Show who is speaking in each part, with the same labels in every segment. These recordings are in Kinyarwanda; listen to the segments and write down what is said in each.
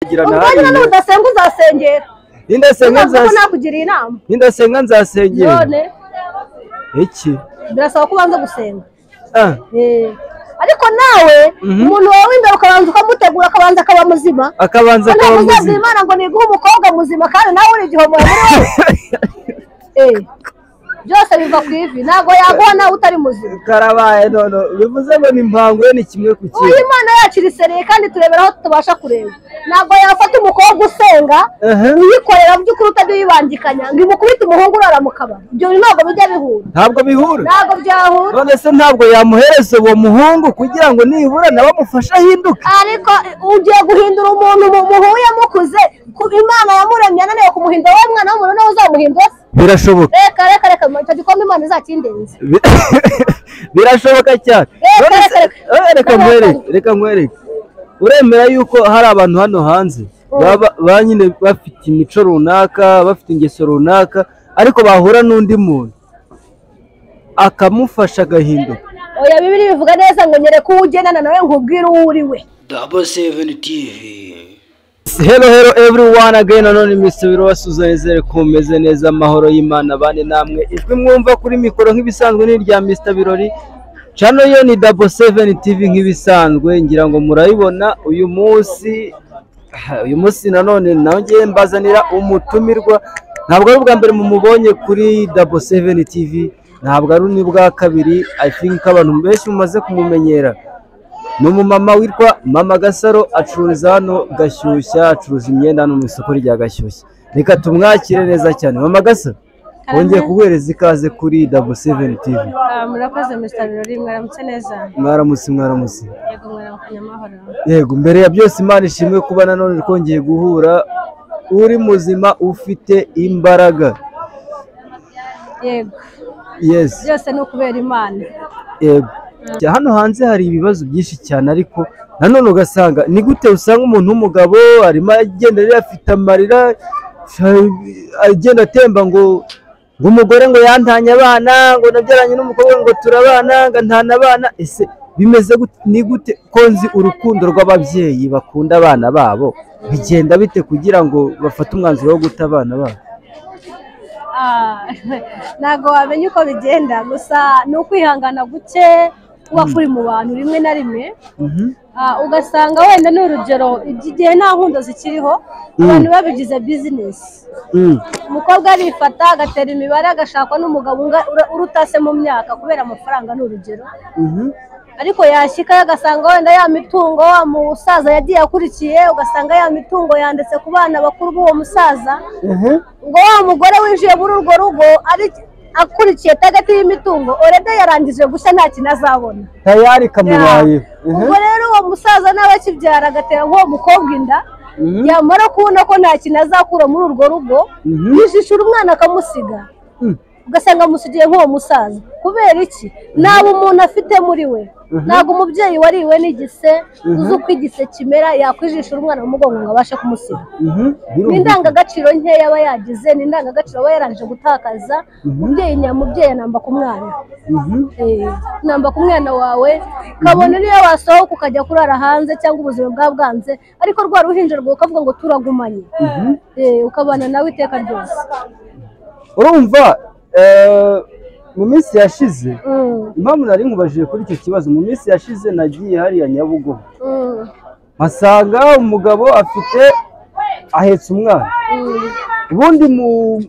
Speaker 1: kugirana
Speaker 2: hariya ubwo udasenga uzasengera
Speaker 1: nindasenga nzasengera
Speaker 2: none
Speaker 1: iki
Speaker 2: birasaba ko ubanza gusenga ariko nawe umuntu wawe imbere ukabanza ukamutegura akabanza akaba muzima Imana ngo niguhe umukobwa muzima kandi nawe uri igihombo muri wowe byose biva ku ivi ntabwo yaguha nawe utari muzima
Speaker 1: karabaye none bivuze ngo ni impangwe ni kimwe ku kindi
Speaker 2: Imana yacu irisereye kandi turebera aho tubasha kureba ntabwo yafata umukobwa usenga uyikorera by'ukuri utajya uyibangikanya ngo imukubite umuhungu urara mu kabari ibyo ntabwo bijya bihura
Speaker 1: ntabwo
Speaker 2: byahura
Speaker 1: none se ntabwo yamuhereza uwo muhungu kugira ngo nibura nawe amufashe ahinduke
Speaker 2: ariko ugiye guhindura umuntu muhuye mukuze Imana yamuremye ananiwe kumuhindura wowe mwana w'umuntu nawe uzamuhindura
Speaker 1: birashoboka
Speaker 2: reka icyo gikombe Imana izakindenze
Speaker 1: birashoboka cyane reka nkwereke uremera yuko hari abantu hano hanze baba nyine bafite imico runaka bafite ingeso runaka ariko bahura n'undi muntu akamufasha agahinduka
Speaker 2: oya Bibiliya bivuga neza ngo nyereka uwo ugendana nawe nkubwire uwo uri we
Speaker 3: Double7 TV.
Speaker 1: Hello everyone again, none misubiro wasuzanezere kumeze neza amahoro y'Imana bane namwe ijwi mwumva kuri mikoro nk'ibisanzwe ni rya Mr Birori channel yo ni Double7 TV nk'ibisanzwe ngira ngo murayibona uyu munsi nanone nanjye mbazanira umutumirwa ntabwo ari ubwa mbere mumubonye kuri Double7 TV ntabwo ari n'ubwa kabiri I think abantu benshi mumaze kumumenyera ni umumama witwa Mama Gasaro acururiza hano Gashyushya acuruza imyenda hano mu isoko rya Gashyushya reka tumwakire neza cyane Mama Gasaro wongeye kuguhereza ikaze kuri Double7 TV
Speaker 2: murakoze Mr Birori mwaramutse neza
Speaker 1: mwaramutse
Speaker 2: yego mwaramukanya amahoro
Speaker 1: yego mbere ya byose Imana ishimwe kuba nanone twongeye guhura uri muzima ufite imbaraga
Speaker 2: yego
Speaker 1: yes
Speaker 2: byose ni ukubera Imana
Speaker 1: yego hano hanze hari ibibazo byinshi cyane ariko nanone ugasanga ni gute usanga umuntu w'umugabo arimo agenda afite amarira agenda atemba ngo umugore ngo yantanye abana ngo nabyaranye n'umukobwa ngo turabana ngo ntana abana ese bimeze ni gute konzi urukundo rw'ababyeyi bakunda abana babo bigenda bite kugira ngo bafate umwanzuro wo guta abana babo
Speaker 2: ntabwo wamenya uko bigenda gusa ni ukwihangana guke kuba kuri mu bantu rimwe na rimwe ugasanga wenda ni urugero igihe nta nkundo zikiriho abantu babigize bizinesi umukobwa arifata agatera imibare agashakwa n'umugabo urutase mu myaka kubera amafaranga ni urugero ariko yashyika agasanga wenda ya mitungo wa musaza yagiye akurikiye ugasanga ya mitungo yanditse ku bana bakuru b'uwo musaza ngo wa mugore winjiye muri urwo rugo akurikiye tagati y'imitungo orede yarangije gushya nta kintu azabona
Speaker 1: tayari kamubaye
Speaker 2: ubwo rero uwo musaza nawe akibyara agatera nk'uwo mukobwa inda yamara kubona ko nta kintu azakura muri urwo rugo yishishura umwana akamusiga ugasanga amusigiye nk'uwo musaza kubera iki naba umuntu afite muri we ntabwo umubyeyi wariwe n'igise uzi uko igise kimera yakwijishura umwana mu mugongo ngo abashe kumusiga ni indangagaciro nkeya aba yagize ni indangagaciro aba yarangije gutakaza umubyeyi nyamubyeyi anamba ku mwana namba ku mwana wawe kabone niyo wasohoka ukajya kurara hanze cyangwa ubuzima bwa bwanze ariko rwa ruhinja rwawe ukavuga ngo turagumanye ukabana nawe iteka ryose
Speaker 1: urumva mu minsi yashize impamvu nari nkubajije kuri icyo kibazo mu minsi yashize nagiye hariya Nyabugogo mpasanga umugabo ahetse umwana ubundi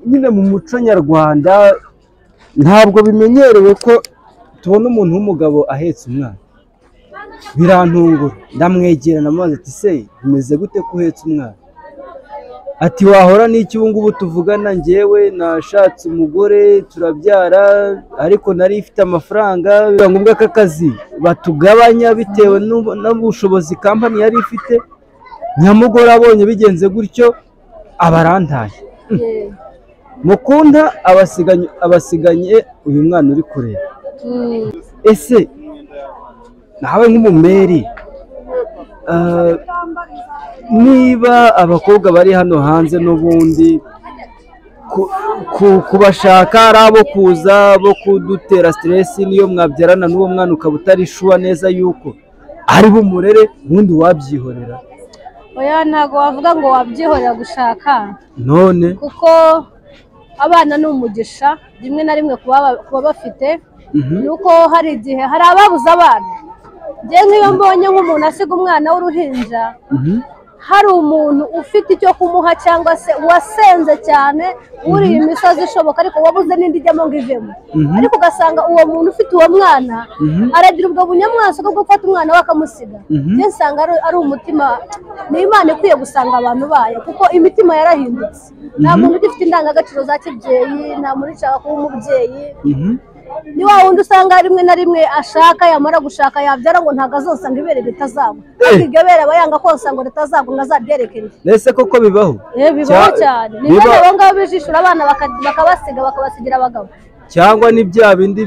Speaker 1: nyine mu muco nyarwanda ntabwo bimenyerewe ko tubona umuntu w'umugabo ahetse umwana birantungura ndamwegera namubaza ati se bimeze gute ko uhetse umwana ati wahora n'iki ubu ngubu tuvugana njyewe nashatse umugore turabyara ariko nari ifite amafaranga biba ngombwa ko akazi batugabanya bitewe n'ubushobozi kampani yari ifite nyamugore abonye bigenze gutyo abarantaye mukunda abasiganye uyu mwana uri kureba ese nawe nk'umumeri niba abakobwa bari hano hanze n'ubundi kubashaka ari abo kuza bo kudutera stress niyo mwabyarana n'uwo mwana ukaba utarishuwa neza yuko ari bumurere ubundi wabyihorera
Speaker 2: oya ntabwo wavuga ngo wabyihorera gushaka
Speaker 1: none
Speaker 2: kuko abana ni umugisha rimwe na rimwe kuba bafite nuko hari igihe hari ababuze abana njye nk'iyo mbonye nk'umuntu asiga umwana w'uruhinja hari umuntu ufite icyo kumuha cyangwa se wasenze cyane uriye imisozi ishoboka ariko wabuze n'indi ijyamo ngo ivemo ariko ugasanga uwo muntu ufite uwo mwana aragira ubwo bunyamwasa bwo gufata umwana we akamusiga njye nsanga ari umutima ni Imana ikwiye gusanga abantu bayo kuko imitima yarahindutse nta muntu ugifite indangagaciro za kibyeyi nta muntu ushaka kuba umubyeyi ni wa wundi usanga rimwe na rimwe ashaka yamara gushaka yabyara ngo ntabwo azosanga ibere ritazagwa ariko iryo bere aba yanga konsa ngo ritazagwa ngo azaryerekere
Speaker 1: nese koko bibaho
Speaker 2: bibaho cyane ni byo abo ngabo bijishura abana bakabasigira abagabo
Speaker 1: cyangwa ni bya bindi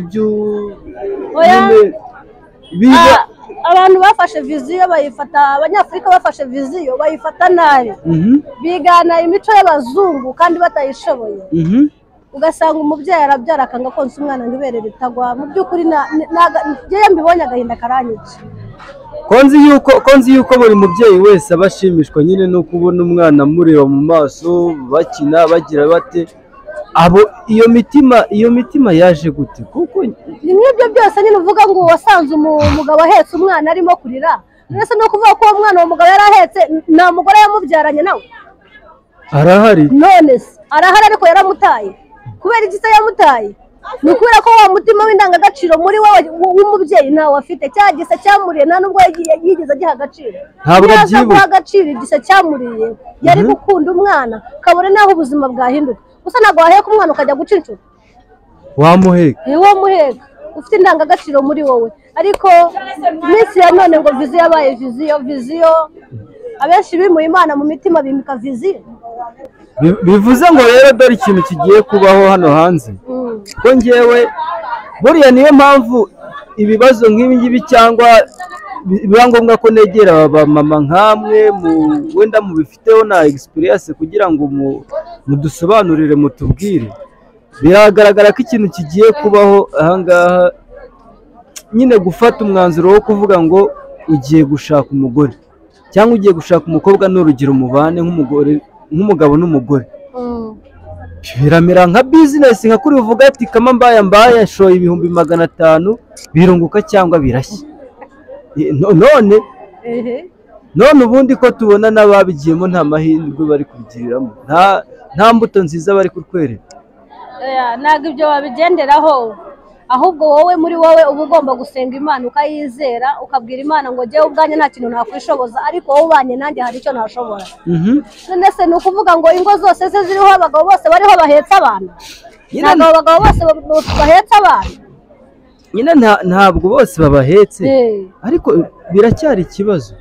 Speaker 2: abantu bafashe viziyo bayifata abanyafurika bafashe viziyo bayifata nabi bigana imico y'abazungu kandi batayishoboye ugasanga umubyeyi arabyara akanga konsa umwana ngo ibere ritagwa mu by'ukuri njyewe mbibonye agahinda karanyica
Speaker 1: konzi yuko buri mubyeyi wese aba ashimishwa nyine no kubona umwana amureba mu maso bakina bagira bate abo iyo mitima yaje gute kuko
Speaker 2: ni nk'ibyo byose nyine uvuga ngo wasanze umugabo ahetse umwana arimo kurira ndetse no kuvuga ko uwo mwana uwo mugabo yari ahetse nta mugore yamubyaranye nawe
Speaker 1: arahari
Speaker 2: none se arahari ariko yaramutaye kubera iki se yamutaye ni ukubera ko wa mutima w'indangagaciro muri wowe w'umubyeyi ntawe afite cya gisa cyamuriye nta nubwo yigeze agiha agaciro
Speaker 1: ntabwo
Speaker 2: agiye guha agaciro igisa cyamuriye yari gukunda umwana kabone naho ubuzima bwahinduka gusa ntabwo waheka umwana ukajya guca inshuro wamuheka ufite indangagaciro muri wowe ariko iminsi ya none ngo viziyo yabaye viziyo abenshi bimuye Imana mu mitima bimika viziyo
Speaker 1: bivuze ngo rero dore ikintu kigiye kubaho hano hanze ko ngewe buriya niyo mpamvu ibibazo nk'ibi ngibi cyangwa biba ngombwa ko negera abamama nk'amwe wenda mubifiteho na experience kugira ngo mudusobanurire mutubwire biragaragara ko ikintu kigiye kubaho ahangaha nyine gufata umwanzuro wo kuvuga ngo ugiye gushaka umugore cyangwa ugiye gushaka umukobwa n'urugero mubane nk'umugabo n'umugore biramera nka bizinesi nka kuri uvuga ati kama mbaye ashoye 500 birunguka cyangwa birashya none ubundi ko tubona n'ababigiyemo nta mahirwe bari kubigiriramo nta mbuto nziza bari kutwereka
Speaker 2: ntabwo ibyo wabigenderaho ahubwo wowe muri wowe uba ugomba gusenga Imana ukayizera ukabwira Imana ngo jyewe ubwanjye nta kintu nakwishoboza ariko wowe ubanye nanjye hari icyo ntashobora none se ni ukuvuga ngo ingo zose ze ziriho abagabo bose bariho bahetse abana ntabwo abagabo bose bahetse abana
Speaker 1: nyine ntabwo bose babahetse ariko biracyari ikibazo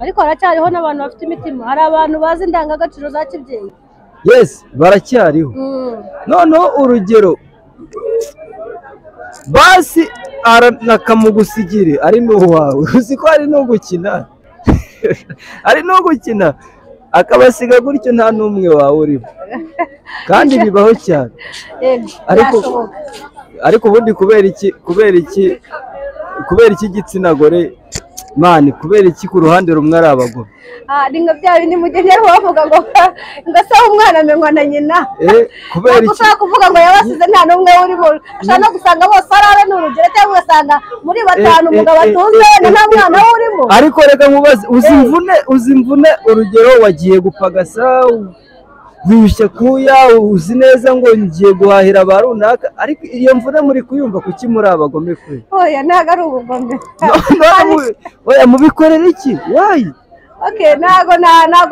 Speaker 2: ariko haracyariho n'abantu bafite imitima hari abantu bazi indangagaciro za kibyeyi
Speaker 1: yes baracyariho noneho urugero basi aranamugusigire ari n'uwawe uzi ko ari no gukina akabasiga gutyo nta n'umwe wawe urimo kandi bibaho cyane ariko ubundi kubera iki igitsina gore mani kubera iki ku ruhande rumwe ari abagore
Speaker 2: ni nka bya bindi mugenera bavuga ngo ngasaho umwana amenywa na nyina
Speaker 1: kubera iki
Speaker 2: ushaka kuvuga ngo yabasize nta n'umwe urimo ushaka no gusanga bose ari abe n'urugero cyangwa ugasanga muri batanu umugabo atunze wenda nta mwana we urimo
Speaker 1: ariko reka nkubaze uzi imvune urugero wagiye gupagasa wishyura kuya uzi neza ngo ngiye guhahira ba runaka ariko iyo mvune muri kuyumva kuki muri abagome kwe
Speaker 2: oya ntabwo ari ubugome
Speaker 1: oya mubikorera iki wayi
Speaker 2: ntabwo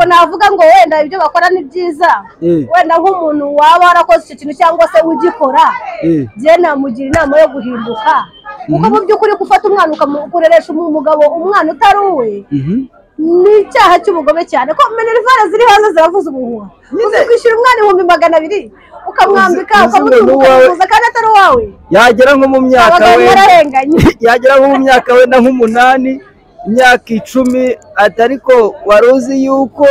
Speaker 2: navuga ngo wenda ibyo bakora ni byiza wenda nk'umuntu waba warakoze icyo kintu cyangwa se ugikora njye namugira inama yo guhinduka kuko mu by'ukuri gufata umwana ukamukoresha umugabo umwana utari uwe ni icyaha cy'ubugome cyane ko minerivare ziri hanze ziravuza ubuhuha uzi kwishyura umwana 200 ukamwambika ukamutuza kandi atari uwawe
Speaker 1: yagera nko mu myaka wenda nk'umunani imyaka 10 atariko wari uzi yuko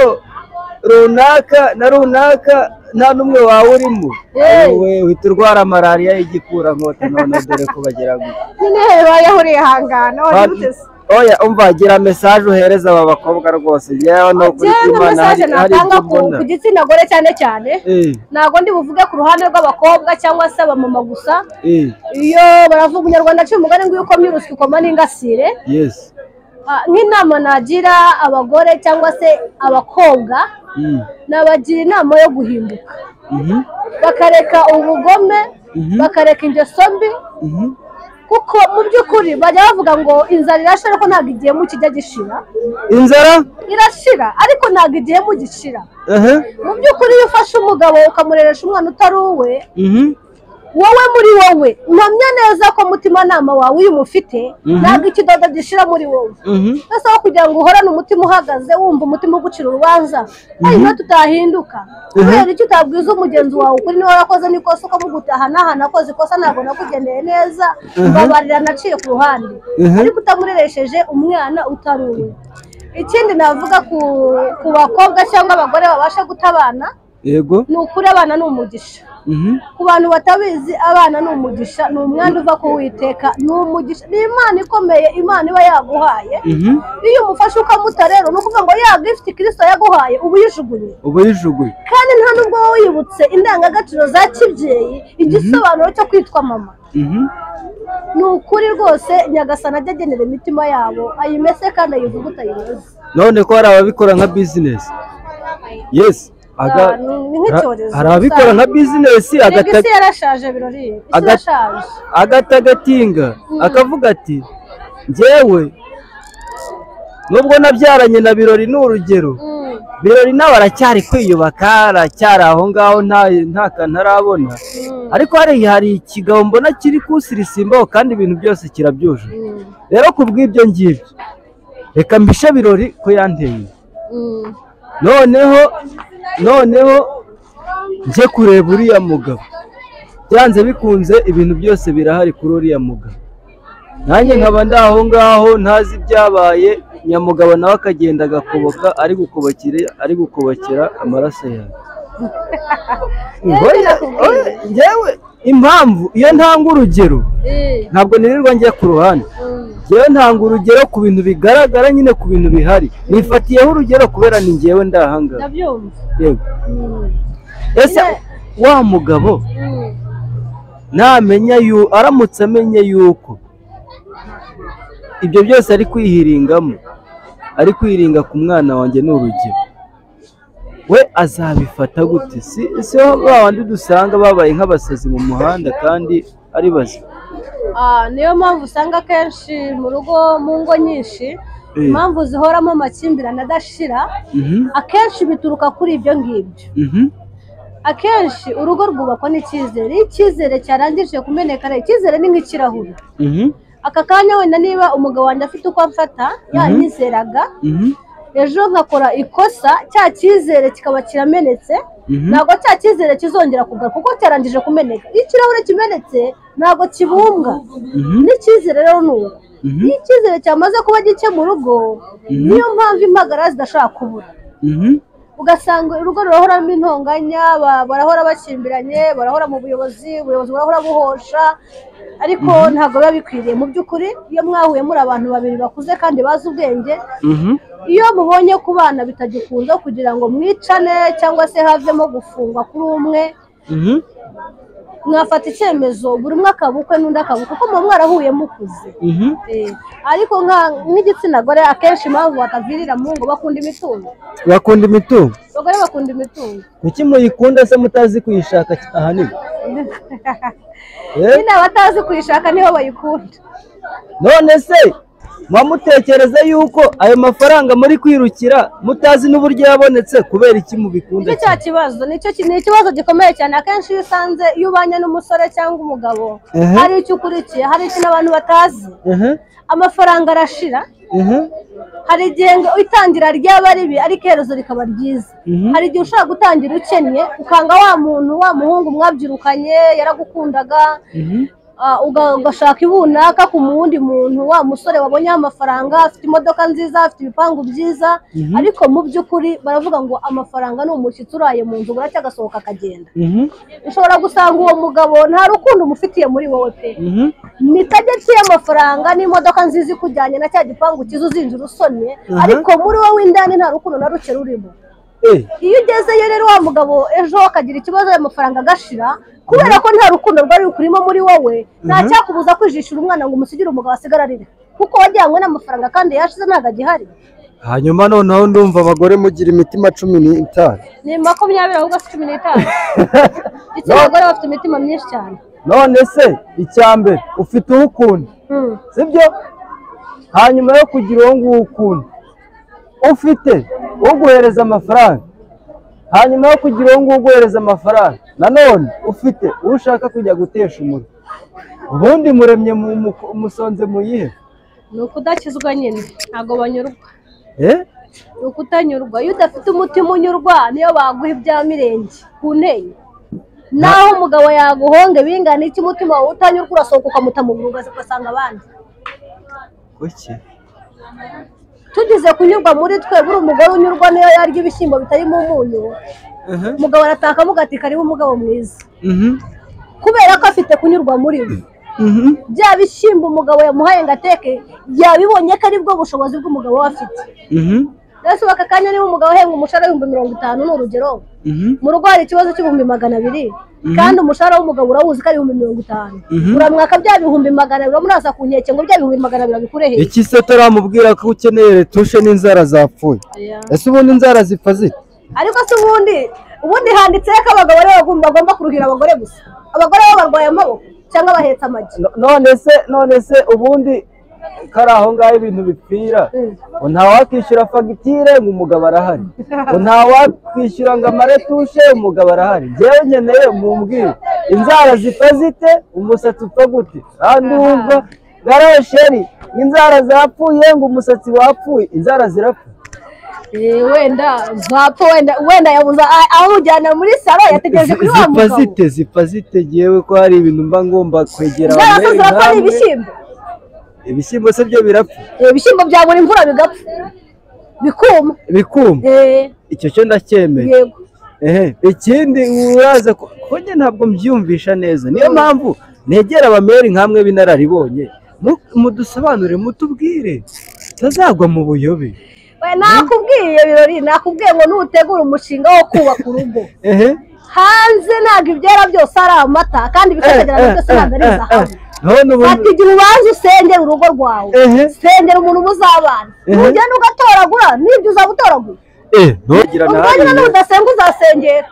Speaker 1: runaka na runaka nta n'umwe wawe urimo wowe uhita urwara malariya y'igikura nkota none dore ko bagera gutya
Speaker 2: nyine bayahuriye hangana
Speaker 1: oya umva gira message uhereza aba bakobwa rwose yewe no kuri Imana
Speaker 2: hari natanga ku gitsina gore cyane cyane nago ndi buvuge ku ruhande rw'abakobwa cyangwa se abamama gusa iyo baravuga umunyarwanda cyo umugani ngo uko myuruswe ukoma n'ingasire
Speaker 1: yes
Speaker 2: nk'inama nagira abagore cyangwa se abakobwa nabagira inama yo guhinduka bakareka ubugome bakareka ingeso mbi kuko mu by'ukuri bajya bavuga ngo inzara irashira ariko ntabwo igihemu kijya gishira
Speaker 1: inzara
Speaker 2: irashira ariko ntabwo igihemu gishira mu by'ukuri iyo ufashe umugabo ukamureresha umwana utari uwe wowe muri wowe mpamya neza ko umutimanama wawe uyu mufite ntabwo ikidodo gishira muri wowe ese aho kugira ngo uhorane umutima uhagaze wumva umutima ugucira urubanza niyo tutahinduka kubera icyo utabwiza umugenzi wawe ukuri niwe warakoze n'ikosa ukamugutaha n'ahantu nakoze ikosa ntabwo nakugendeye neza mbabarira naciye ku ruhande ariko utamureresheje umwana utari uwe. Ikindi navuga ku bakobwa cyangwa abagore babasha gutabana
Speaker 1: yego
Speaker 2: ni ukuri abana ni umugisha ku bantu batabizi abana ni umugisha ni umwanda uva ku Uwiteka ni umugisha ni Imana ikomeye Imana iba yaguhaye iyo umufashe ukamuta rero ni ukuvuga ngo ya gift Kristo yaguhaye ubuyijugunye kandi nta nubwo wibutse indangagaciro za kibyeyi igisobanuro cyo kwitwa mama ni ukuri rwose Nyagasana ajya agenera imitima yabo ayimese kandi ayivuga utayimeze
Speaker 1: none ko hari ababikora nka business yes hari abikora nka bizinesi agatagatinga akavuga ati njyewe nubwo nabyaranye na Birori ni urugero Birori nawe aracyari kwiyubaka aracyari aho ngaho nta kantu arabona ariko hari ikigabo mbona kiri kusirisimbaho kandi ibintu byose kirabyuje rero ku bw'ibyo ngibyo reka mbishe Birori ko yanteye noneho njye kureba uriya mugabo byanze bikunze ibintu byose birahari kuri uriya mugabo nanjye nkaba ndaho ngaho ntazi ibyabaye nyamugabo nawe akagenda agakoboka ari gukobokera amaraso yawe njyewe impamvu iyo ntanga urugero ntabwo nirirwa njya ku ruhande njyewe ntanga urugero ku bintu bigaragara nyine ku bintu bihari nifatiyeho urugero kubera ni njyewe ndahangara yego ese wa mugabo namenya aramutse amenye yuko ibyo byose ari kwihiringamo ari kwiringa ku mwana wanjye ni urugero we azabifata gute si babandi dusanga babaye nk'abasazi mu muhanda kandi ari bazima
Speaker 2: niyo mpamvu usanga akenshi mu rugo mu ngo nyinshi impamvu zihoramo amakimbirane adashira akenshi bituruka kuri ibyo ngibyo akenshi urugo rwubakwa n'icyizere iyo icyizere cyarangije kumeneka icyizere ni nk'ikirahuri aka kanya wenda niba umugabo wanjye afite uko amfata yanyizeraga ejo nkakora ikosa cya cyizere kikaba kiramenetse ntabwo cya cyizere kizongera kugaruka kuko cyarangije kumeneka iyo ikirahure kimenetse ntabwo kibumbwa n'icyizere rero ni uko iyo icyizere cyamaze kuba gike mu rugo niyo mpamvu impagarara zidashobora kubura ugasanga urugo rurahoramo intonganya barahora bakimbiranye barahora mu buyobozi burahora buhosha ariko ntabwo biba bikwiriye mu by'ukuri iyo mwahuye muri abantu babiri bakuze kandi bazi ubwenge iyo mubonye ku bana bitagikunze kugira ngo mwicane cyangwa se havemo gufungwa kuri umwe mwafata icyemezo buri umwe akabukwe n'undi akabukwe kuko muba mwarahuye mukuze ariko nk'igitsina gore akenshi impamvu batavirira mu ngo bakunda imitungo abagore bakunda imitungo
Speaker 1: kuki muyikunda se mutazi kuyishaka ahanini
Speaker 2: nyine abatazi kuyishaka niho bayikunda
Speaker 1: none se mutekereza yuko ayo mafaranga muri kwirukira mutazi n'uburyo yabonetse kubera iki mubikunda
Speaker 2: nicyo cya kibazo ni ikibazo gikomeye cyane akenshi iyo usanze iyo ubanye n'umusore cyangwa umugabo hari icyo ukurikiye hari ikintu abantu batazi amafaranga arashira hari igihe itangira ryaba ribi ariko iherezo rikaba ryiza hari igihe ushobora gutangira ukennye ukanga wa muntu wa muhungu mwabyirukanye yaragukundaga ugashaka ibunaka ku wundi muntu, wa musore wabonye amafaranga afite imodoka nziza afite ibipangu byiza, ariko mu by'ukuri baravuga ngo amafaranga ni umushyitsi uraye mu nzu buracya agasohoka akagenda. Ushobora gusanga uwo mugabo nta rukundo umufitiye muri wowe pe, ni tageti y'amafaranga n'imodoka nziza ikujyanye na cya gipangu cyiza uzinjira usonye, ariko muri wowe indani nta rukundo na ruke rurimo. Iyo ugezeyo rero wa mugabo ejo akagira ikibazo y'amafaranga agashira, kubera ko nta rukundo rwari rukurimo muri wowe, nta cyakubuza kwijishura umwana ngo umusigire umugabo asigara arira, kuko wajyanywe n'amafaranga kandi yashize ntabwo agihari.
Speaker 1: Hanyuma noneho ndumva abagore mugira imitima 15.
Speaker 2: Ni 20 ahubwo 15. Icyo abagore bafite imitima myinshi cyane.
Speaker 1: None se icyambere ufite ukunda, sibyo? Hanyuma yo kugira uwo nguwo ukunda, ufite uguhereza amafaranga, hanyuma yo kugira uwo nguwo uguhereza amafaranga, nanone ufite ushaka kujya gutesha umutwe, ubundi muremye musonze muyihe?
Speaker 2: Ni ukudakizwa nyine, ntabwo banyurwa. Ni ukutanyurwa. Iyo udafite umutima unyurwa niyo baguha ibya mirenge ku nteye, naho umugabo yaguhonge bingana iki, umutima wawe utanyurwa urasohoka ukamuta mu buruga ugasanga abandi.
Speaker 1: Kuki
Speaker 2: tugize kunyurwa muri twe, buri umugore unyurwa niyo yarya ibishyimbo bitarimo umunyu, umugabo arataka amugati kariho umugabo mwiza, kubera ko afite kunyurwa muri we. Bya bishyimbo umugabo yamuhaye ngo ateke, yabibonye ko ari bwo bushobozi bw'umugabo we afite. Rero aka kanya niba umugabo ahembwa umushahara w'ibihumbi 50 ni urugero, mu rugo hari ikibazo cy'ibihumbi 200, kandi umushahara w'umugabo urawuzi ko ari 50, uramwaka bya bihumbi 200, uramuraza ku nkeke ngo bya bihumbi 200 bikure he?
Speaker 1: Iki se turamubwira ko ukeneye retushe n'inzara zapfuye? Ese ubundi inzara zipfa zite?
Speaker 2: Ariko se ubundi handitseho ko abagabo rero bagomba kuruhira abagore gusa, abagore bo barwaye amaboko cyangwa bahetse amagi.
Speaker 1: None se ubundi kari aho ngaho ibintu bipfira, ntawakwishyura fagitire ngo umugabo arahari, ntawakwishyura ngo amaretushe umugabo arahari. Njyewe nkeneye mumbwire inzara zipfa zite, umusatsi upfa gute? Kandi wumva garasheri inzara zapfuye ngo umusatsi wapfuye, inzara zirapfa.
Speaker 2: Wenda zapfa, wenda yabuza amujyana muri salo, yategereje kuri wa mugabo.
Speaker 1: Zipfa zite jewe ko hari ibintu mba ngomba kwegera
Speaker 2: abamere nkamwe. Ibishyimbo
Speaker 1: ibishyimbo se byo birapfa?
Speaker 2: Ibishyimbo byabura imvura bigapfa bikuma.
Speaker 1: Icyo cyo ndacyemeye.
Speaker 2: Yego.
Speaker 1: Ikindi uraza ko njye ntabwo mbyumvisha neza, niyo mpamvu negera abamere nkamwe binararibonye, mudusobanure mutubwire tazagwa mu buyobe.
Speaker 2: Nakubwiye birori, nakubwiye ngo nutegura umushinga wo kubaka urugo, hanze ntabwo ibyera byose ari amata, kandi bikagerana byose ntabwo ari zahabu. Fata igihe ubanza usengera urugo rwawe, sengera umuntu muzabana, ugenda ugatoragura n'ibyo uzaba utoragura. Ubwo n'udasenga uzasengera.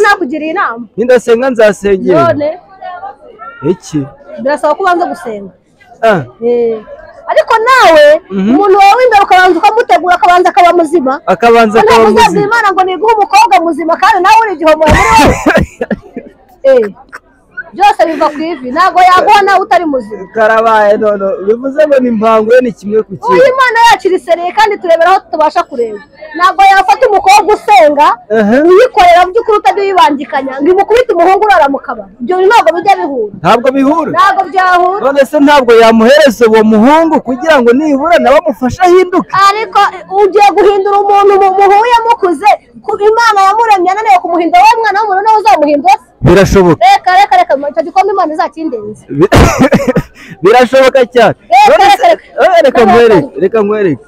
Speaker 2: Nakugiriye inama.
Speaker 1: Nindasenga nzasengera.
Speaker 2: None
Speaker 1: iki
Speaker 2: birasaba ko ubanza gusenga. Ariko nawe umuntu wawe imbere ukabanza ukamutegura, akabanza akaba muzima, Imana ngo niguhe umukobwa muzima, kandi nawe uri igihombo muri wowe. Byose biva ku ivi, ntabwo yaguha nawe utari muzima.
Speaker 1: Karabaye none bivuze ngo nimpango ni kimwe ku kindi.
Speaker 2: Imana yacu irisereye kandi turebera aho tubasha kureba. Ntabwo yafata umukobwa usenga uyikorera by'ukuri utajya uyibangikanya ngo imukubite umuhungu urara mu kabari. Ibyo ntabwo bijya bihura.
Speaker 1: Ntabwo bihura?
Speaker 2: Ntabwo byahura.
Speaker 1: None se ntabwo yamuhereza uwo muhungu kugira ngo nibura nawe amufashe ahinduke?
Speaker 2: Ariko ugiye guhindura umuntu muhuye mukuze, Imana yamuremye ananiwe kumuhindura, wowe mwana w'umuntu nawe uzamuhindura?
Speaker 1: Birashoboka.
Speaker 2: Reka icyo gikombe Imana izakindenze.
Speaker 1: Birashoboka cyane. Reka nkwereke.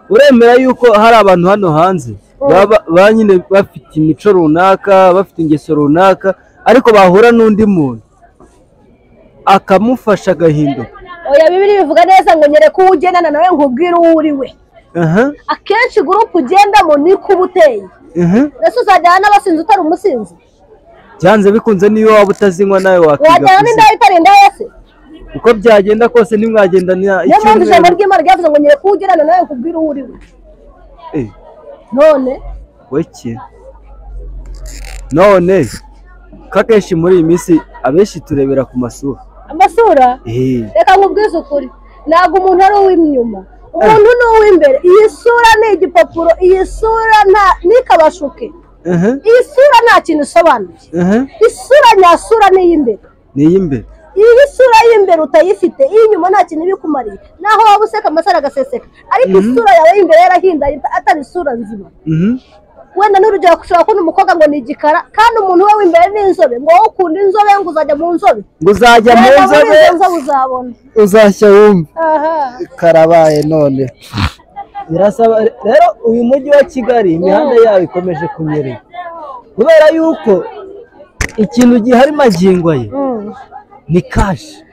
Speaker 1: Uremera yuko hari abantu hano hanze baba nyine bafite imico runaka, bafite ingeso runaka, ariko bahura n'undi muntu akamufasha agahinduka?
Speaker 2: Oya, Bibiliya bivuga neza ngo nyereka uwo ugendana nawe nkubwire uwo uri we. Akenshi gurupe ugendamo niko uba uteye. Ese uzajyana n'abasinzi utari umusinzi?
Speaker 1: Byanze bikunze niyo waba utazinywa nawe wakiga.
Speaker 2: Wajyana n'indayi itari indaya se?
Speaker 1: Uko byagenda kose nimwagendana
Speaker 2: ikintu. Niyo mpamvu ijambo ry'Imana ryavuze ngo nyereka uwo ugendana nawe nkubwire uwo uri we. None
Speaker 1: weki none kakenshi muri iyi minsi abenshi turebera ku masura.
Speaker 2: Amasura? Reka nkubwize ukuri, ntabwo umuntu ari uw'inyuma, umuntu ni uw'imbere. Iyi sura ni igipapuro, iyi sura ntikabashuke, iyi sura nta kintu isobanuye. Isura nyasura ni iy'imbere.
Speaker 1: Ni iy'imbere.
Speaker 2: iyi sura y'imbere utayifite iy'inyuma nta kintu ibikumariye naho waba useka amasaro agaseseka ariko isura yawe y'imbere yarahindaye atari isura nzima wenda n'urugero ushobora kubona umukobwa ngo ni igikara kandi umuntu we w'imbere ni inzobe ngo wowe ukunda inzobe ngo uzajya mu nzobe uzabona
Speaker 1: uzashya wumva karabaye none birasaba rero uyu mujyi wa Kigali imihanda yawe ikomeje kunyerera kubera yuko ikintu gihari magingo ye ni kashi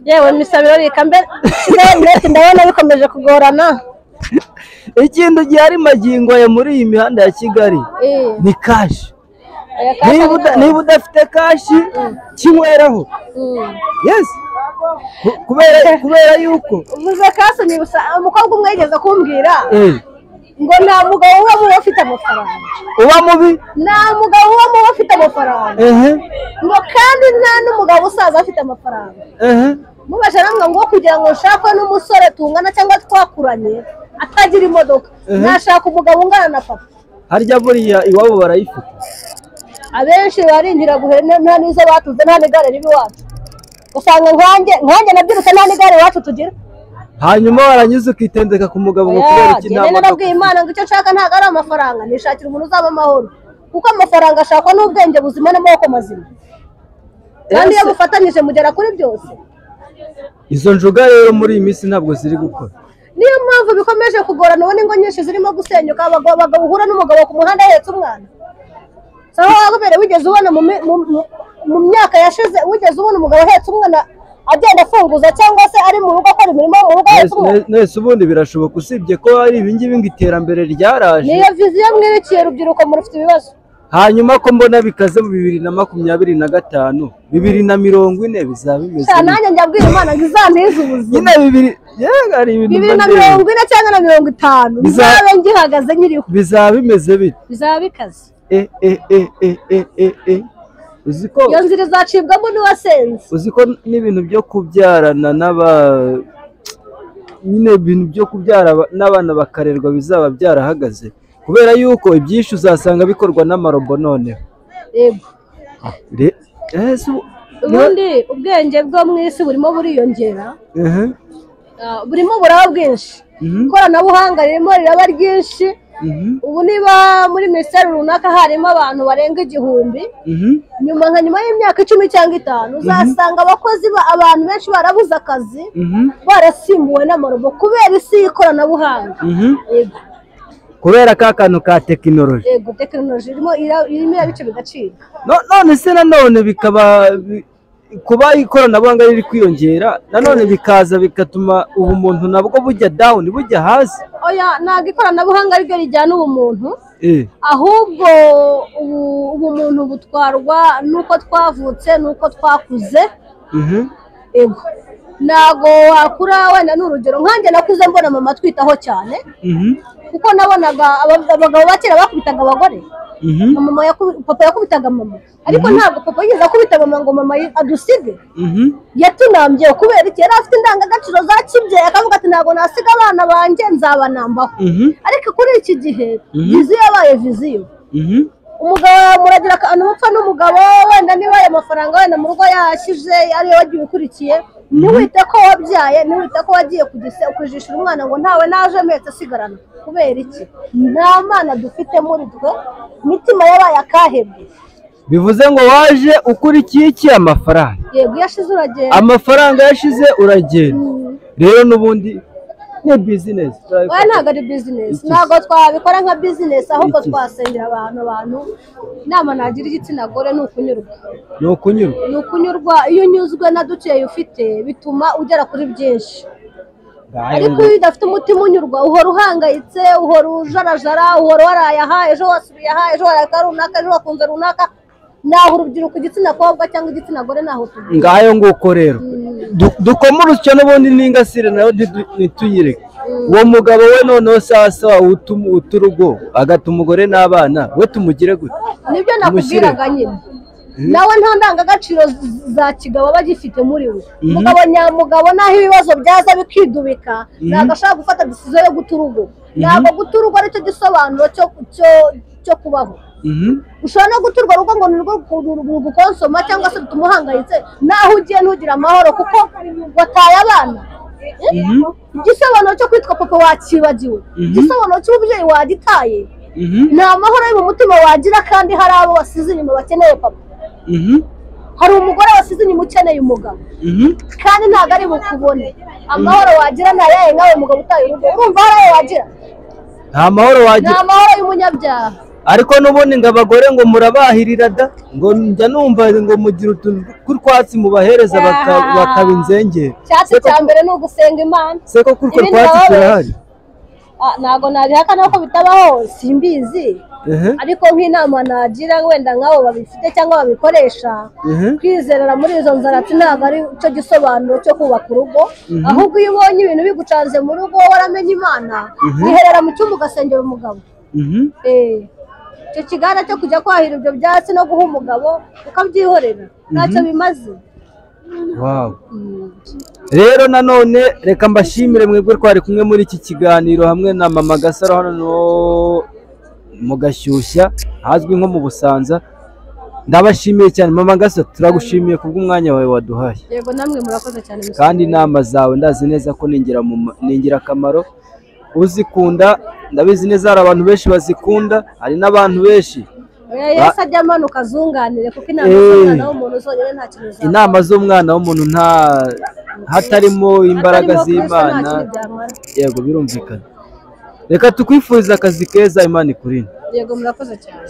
Speaker 2: yewe misabiro rika mbere ndabona bikomeje kugorana
Speaker 1: ikintu gihari magingo ye muri iyi mihanda ya Kigali ni kashi niba udafite kashi kinyweraho yes kubera yuko
Speaker 2: uvuze kashi ni umukobwa umwe yigeze kumbwira ngo nta mugabo uba mubi ufite amafaranga
Speaker 1: uba mubi
Speaker 2: nta mugabo uba mubi ufite amafaranga ngo kandi nta n'umugabo usaza afite amafaranga mubasha namwe ngo kugira ngo nshakwe n'umusore tungana cyangwa twakuranye atagira imodoka nashaka umugabo ungana na papa
Speaker 1: harya buriya iwabo barayifite
Speaker 2: abenshi barinjira guhera nta n'izo batuze nta n'igare ribi wacu usanga nkanjye nabyirutse nta n'igare iwacu tugira
Speaker 1: hanyuma waranyuze ukitendeka ku mugabo ngo kubera iki nta modoka
Speaker 2: nabwiye Imana ngo icyo nshaka ntabwo ari amafaranga nishakira umuntu uzaba amahoro kuko amafaranga ashakwa n'ubwenge buzima n'amaboko mazima kandi iyo mufatanyije mugera kuri byose
Speaker 1: izo njuga rero muri iyi minsi ntabwo ziri gukora
Speaker 2: niyo mpamvu bikomeje kugorana ubona ingo nyinshi zirimo gusenyuka abagabo uhura n'umugabo ku muhanda ahetse umwana sawa wagobere wigeze ubona mu myaka yashize wigeze ubona umugabo ahetse umwana agenda afunguza cyangwa se ari mu rugo akora imirimo mu rugo ahetse umwana
Speaker 1: nese ubundi birashoboka usibye ko ari ibingibi ngo iterambere ryaraje
Speaker 2: niyo viziyo mwerekeye urubyiruko murufite ibibazo
Speaker 1: hanyuma ko mbona bikaze mu 2025 2040 bizaba bimeze
Speaker 2: cyane nanjye njyabwira Imana ngo izantize ubuzima
Speaker 1: nyine ari ibintu
Speaker 2: 2040 cyangwa na 50 bizabe ngihagaze nyiriho
Speaker 1: bizaba bimeze bite
Speaker 2: bizaba bikaze
Speaker 1: uziko
Speaker 2: iyo nzira izacibwamo n'uwasenze
Speaker 1: uziko n'ibintu byo kubyarana nyine ibintu byo kubyara n'abana bakarerwa bizaba byarahagaze kubera yuko ibyinshi uzasanga bikorwa n'amarobo noneho
Speaker 2: ubundi ubwenge bwo mu isi burimo buriyongera burimo buraba bwinshi ikoranabuhanga ririmo riraba ryinshi ubu niba muri minisiteri runaka harimo abantu barenga 1000 nyuma y'imyaka 10 cyangwa 5 uzasanga abakozi abantu benshi barabuze akazi barasimbuwe n'amarobo kubera isi y'ikoranabuhanga
Speaker 1: kubera ka kantu ka tekinoloji
Speaker 2: yego tekinoloji irimo irabice bigacika
Speaker 1: none se nanone bikaba kuba ikoranabuhanga riri kwiyongera nanone bikaza bigatuma ubumuntu nabwo bujya down bujya hasi
Speaker 2: oya ntabwo ikoranabuhanga ryo rijyana ubumuntu ahubwo ubumuntu butwarwa nuko twavutse nuko twakuze yego ntabwo wakura wenda n'urugero nkanjye nakuze mbona mama twitaho cyane kuko nabonaga abagabo bakera bakubitaga abagore papa yakubitaga mama ariko ntabwo papa yigeze akubita mama ngo mama adusige yatunambye kubera iki yari afite indangagaciro za kibyeyi akavuga ati ntabwo nasiga abana banjye nzabanambaho ariko kuri iki gihe viziyo yabaye viziyo umugabo muragira akantu mupfa n'umugabo wenda niba ayo mafaranga wenda mu rugo yashyize ariyo wagiye ukurikiye ntiwite ko wabyaye ntiwite ko wagiye kujishira umwana ngo ntawe naje mpetse asigarana kubera iki nta mana dufite muri twe imitima yabaye akahebwe
Speaker 1: bivuze ngo waje ukurikiye iki amafaranga
Speaker 2: yego yashize uragenda
Speaker 1: amafaranga yashize uragenda rero n'ubundi ni business
Speaker 2: ntabwo ari business ntabwo twabikora nka business ahubwo twasengera abantu inama nagira igitsina gore ni ukunyurwa iyo unyuzwe na dukeya ufite bituma ugera kuri byinshi ariko iyo udafite umutima unyurwa uhora uhangayitse uhora ujarajara uhora waraye aha ejo wasubiye aha ejo waraye runaka ejo wakunze runaka naho urubyiruko igitsina kobwa cyangwa igitsina gore naho tugiye
Speaker 1: ngayo nguko rero dukoma urusyo n'ubundi n'ingasire nayo ntituyireke uwo mugabo we noneho sasa uturugo agata umugore n'abana we tumugire gute
Speaker 2: nibyo nakubwiraga nyine nawe nta ndangagaciro za kigabo aba agifite muri we. Umugabo nyamugabo naho ibibazo byaza bikidubika ntabwo ashaka gufata decision yo guta urugo. Ntabwo guta urugo aricyo gisobanuro cyo kubaho. Ushobora no guturwa urugo ngo nirwo gukonsoma cyangwa se tumuhangayitse naho ugiye ntugira amahoro kuko wataye abana. Igisobanuro cyo kwitwa papa wakibagiwe, igisobanuro cy'umubyeyi wagitaye, nta mahoro yo mu mutima wagira kandi hari abo wasize inyuma bakeneye papa. Hari umugore wasize inyuma ukeneye umugabo kandi ntabwo ari bukubone. Amahoro wagira ni ayahe nkawe umugabo utaye urugo? Urumva hari ayo wagira?
Speaker 1: Nta mahoro wagira.
Speaker 2: Nta mahoro y'umunyabyaha.
Speaker 1: Ariko n'ubundi ngo abagore ngo murabahirira da ngo njya numva ngo mugira utuntu tw'utwatsi mubahereza bakaba inzengeri.
Speaker 2: Cyatsi cya mbere ni ugusenga Imana.
Speaker 1: Seko kuri utwo twatsi turahari.
Speaker 2: Ntabwo nabihakana ko bitabaho simbizi. Ariko nk'inama nagira wenda nk'abo babifite cyangwa babikoresha, kwizerera muri izo nzaratsi ntabwo ari cyo gisobanuro cyo kubaka urugo. Ahubwo iyo ubonye ibintu bigucanze mu rugo waramenye Imana, wiherera mu cyumba ugasengera umugabo. Icyo kigara cyo kujya kwahira ibyo byatsi no guha umugabo ukabyihorera ntacyo bimaze.
Speaker 1: Rero nanone reka mbashimire mwebwe twari kumwe muri iki kiganiro hamwe na mama Gasaro hano mu Gashyushya hazwi nko mu Busanza. Ndabashimiye cyane mama Gasaro, turagushimiye kubw'umwanya wawe waduhaye.
Speaker 2: Yego namwe murakoze cyane.
Speaker 1: Kandi inama zawe ndazi neza ko ningira akamaro. Uzikunda ndabizi neza hari abantu benshi bazikunda, hari n'abantu benshi
Speaker 2: Yesu ajya amanuka azunganire kuko inama z'umwana w'umuntu zonyine nta kintu zaba.
Speaker 1: Inama z'umwana w'umuntu hatarimo imbaraga z'Imana. Yego birumvikana. Reka tukwifuriza akazi keza, Imana ikurinde.
Speaker 2: Yego murakoze cyane.